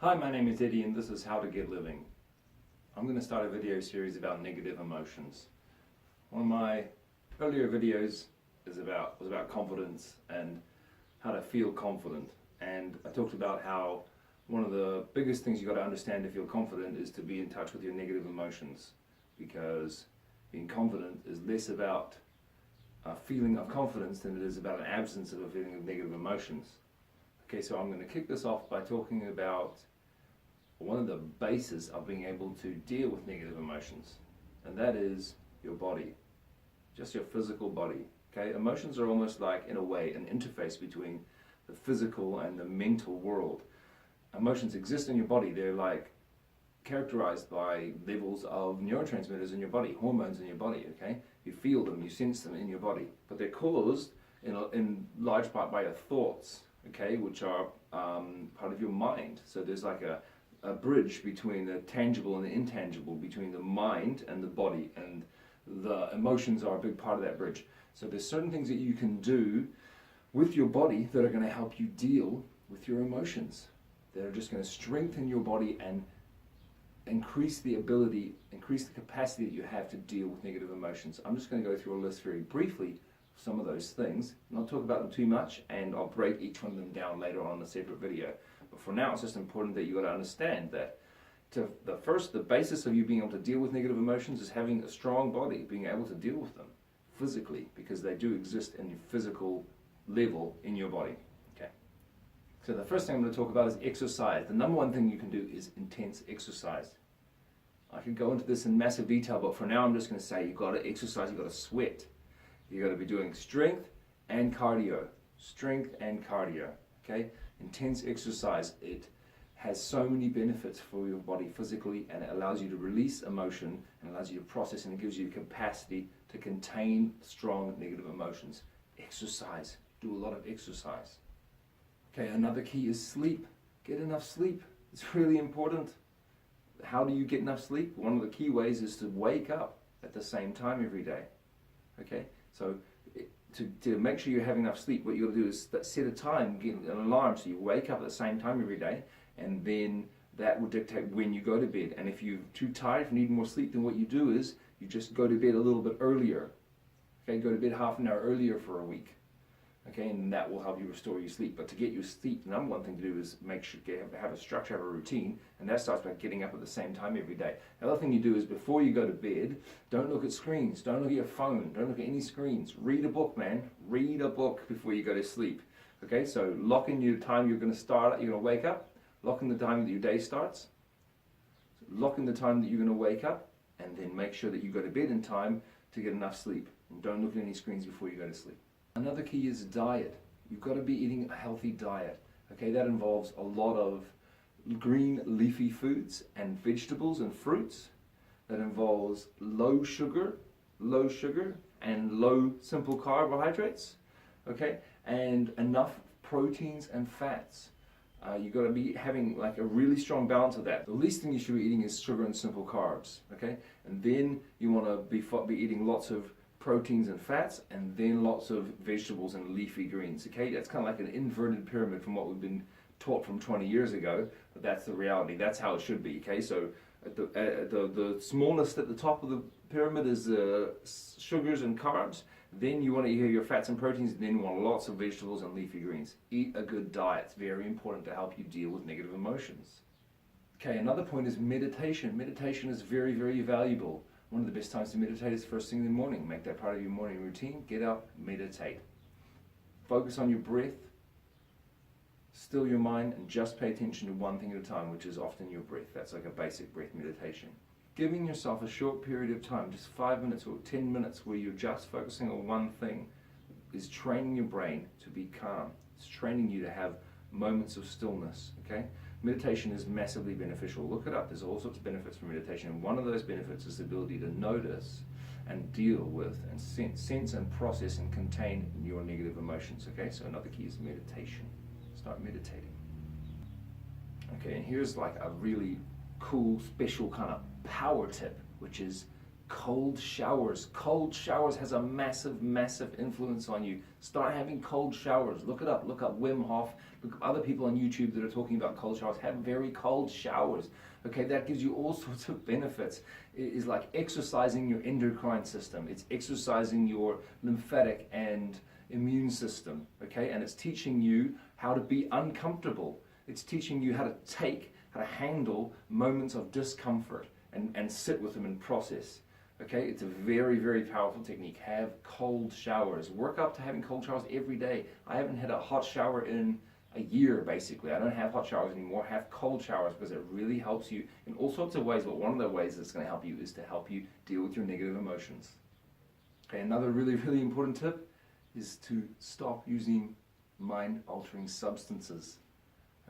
Hi, my name is Eddie and this is How to Get Living. I'm going to start a video series about negative emotions. One of my earlier videos was about confidence and how to feel confident, and I talked about how one of the biggest things you got to understand to feel confident is to be in touch with your negative emotions, because being confident is less about a feeling of confidence than it is about an absence of a feeling of negative emotions. Okay, so I'm going to kick this off by talking about one of the bases of being able to deal with negative emotions, and that is your body, just your physical body. Okay, emotions are almost like, in a way, an interface between the physical and the mental world. Emotions exist in your body. They're like characterized by levels of neurotransmitters in your body, hormones in your body. Okay, you feel them, you sense them in your body, but they're caused in large part by your thoughts. Okay, which are part of your mind. So there's like a bridge between the tangible and the intangible, between the mind and the body, and the emotions are a big part of that bridge. So there's certain things that you can do with your body that are going to help you deal with your emotions. They're just going to strengthen your body and increase the capacity that you have to deal with negative emotions. I'm just going to go through a list very briefly of some of those things, not talk about them too much, and I'll break each one of them down later on in a separate video. But for now, it's just important that you got to understand that the basis of you being able to deal with negative emotions is having a strong body, being able to deal with them physically, because they do exist in your physical level in your body. Okay. So the first thing I'm going to talk about is exercise. The number one thing you can do is intense exercise. I could go into this in massive detail, but for now I'm just going to say you've got to exercise, you've got to sweat. You've got to be doing strength and cardio. Strength and cardio. Okay? Intense exercise, it has so many benefits for your body physically, and it allows you to release emotion and allows you to process, and it gives you the capacity to contain strong negative emotions. Exercise. Do a lot of exercise. Okay, another key is sleep. Get enough sleep. It's really important. How do you get enough sleep? One of the key ways is to wake up at the same time every day. Okay, so to make sure you're having enough sleep, what you got to do is set a time, get an alarm, so you wake up at the same time every day, and then that will dictate when you go to bed. And if you're too tired, if you need more sleep, then what you do is you just go to bed a little bit earlier. Okay, go to bed half an hour earlier for a week. Okay, and that will help you restore your sleep. But to get your sleep, the number one thing to do is make sure have a structure, have a routine, and that starts by getting up at the same time every day. The other thing you do is, before you go to bed, don't look at screens, don't look at your phone, don't look at any screens. Read a book, man. Read a book before you go to sleep. Okay, so lock in your time you're going to wake up, lock in the time that your day starts, lock in the time that you're going to wake up, and then make sure that you go to bed in time to get enough sleep. And don't look at any screens before you go to sleep. Another key is diet. You've got to be eating a healthy diet. Okay, that involves a lot of green leafy foods and vegetables and fruits. That involves low sugar and low simple carbohydrates. Okay, and enough proteins and fats. You've got to be having like a really strong balance of that. The least thing you should be eating is sugar and simple carbs. Okay, and then you want to be eating lots of proteins and fats, and then lots of vegetables and leafy greens. Okay, that's kind of like an inverted pyramid from what we've been taught from 20 years ago, but that's the reality. That's how it should be. Okay, so at the smallest at the top of the pyramid is sugars and carbs. Then you want to have your fats and proteins, and then you want lots of vegetables and leafy greens. Eat a good diet. It's very important to help you deal with negative emotions. Okay, another point is meditation. Meditation is very, very valuable. One of the best times to meditate is first thing in the morning. Make that part of your morning routine. Get up, meditate. Focus on your breath. Still your mind, and just pay attention to one thing at a time, which is often your breath. That's like a basic breath meditation. Giving yourself a short period of time, just 5 minutes or 10 minutes, where you're just focusing on one thing, is training your brain to be calm. It's training you to have moments of stillness. Okay? Meditation is massively beneficial. Look it up. There's all sorts of benefits from meditation, and one of those benefits is the ability to notice and deal with and sense and process and contain your negative emotions. Okay, so another key is meditation. Start meditating. Okay, and here's like a really cool, special kind of power tip, which is cold showers. Cold showers has a massive influence on you. Start having cold showers. Look it up. Look up Wim Hof. Look up other people on YouTube that are talking about cold showers. Have very cold showers. Okay, that gives you all sorts of benefits. It is like exercising your endocrine system. It's exercising your lymphatic and immune system. Okay, and it's teaching you how to be uncomfortable. It's teaching you how to handle moments of discomfort and sit with them and process. Okay, it's a very powerful technique. Have cold showers. Work up to having cold showers every day. I haven't had a hot shower in a year, basically. I don't have hot showers anymore. Have cold showers because it really helps you in all sorts of ways, but one of the ways that's going to help you is to help you deal with your negative emotions. Okay, another really important tip is to stop using mind-altering substances.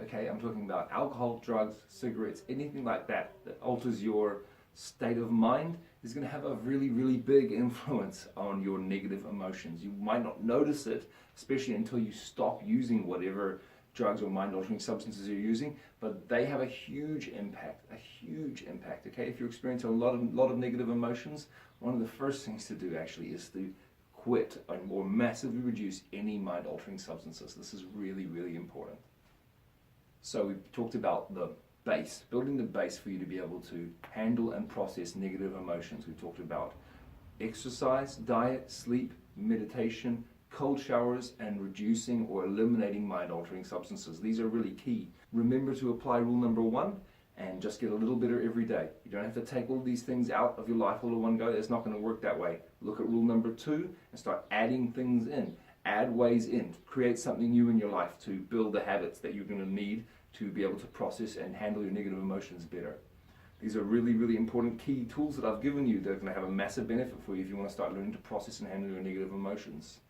Okay, I'm talking about alcohol, drugs, cigarettes, anything like that that alters your state of mind is going to have a really big influence on your negative emotions. You might not notice it, especially until you stop using whatever drugs or mind-altering substances you're using, but they have a huge impact, okay? If you're experiencing a lot of negative emotions, one of the first things to do actually is to quit or massively reduce any mind-altering substances. This is really important. So we've talked about the base, building the base for you to be able to handle and process negative emotions. We've talked about exercise, diet, sleep, meditation, cold showers, and reducing or eliminating mind-altering substances. These are really key. Remember to apply rule number 1 and just get a little better every day. You don't have to take all these things out of your life all in one go. It's not going to work that way. Look at rule number 2 and start adding things in. Add ways in. Create something new in your life to build the habits that you're going to need to be able to process and handle your negative emotions better. These are really important key tools that I've given you that are going to have a massive benefit for you if you want to start learning to process and handle your negative emotions.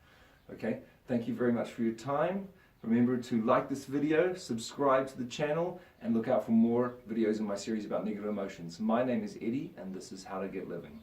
Okay, thank you very much for your time. Remember to like this video, subscribe to the channel, and look out for more videos in my series about negative emotions. My name is Eddie, and this is How to Get Living.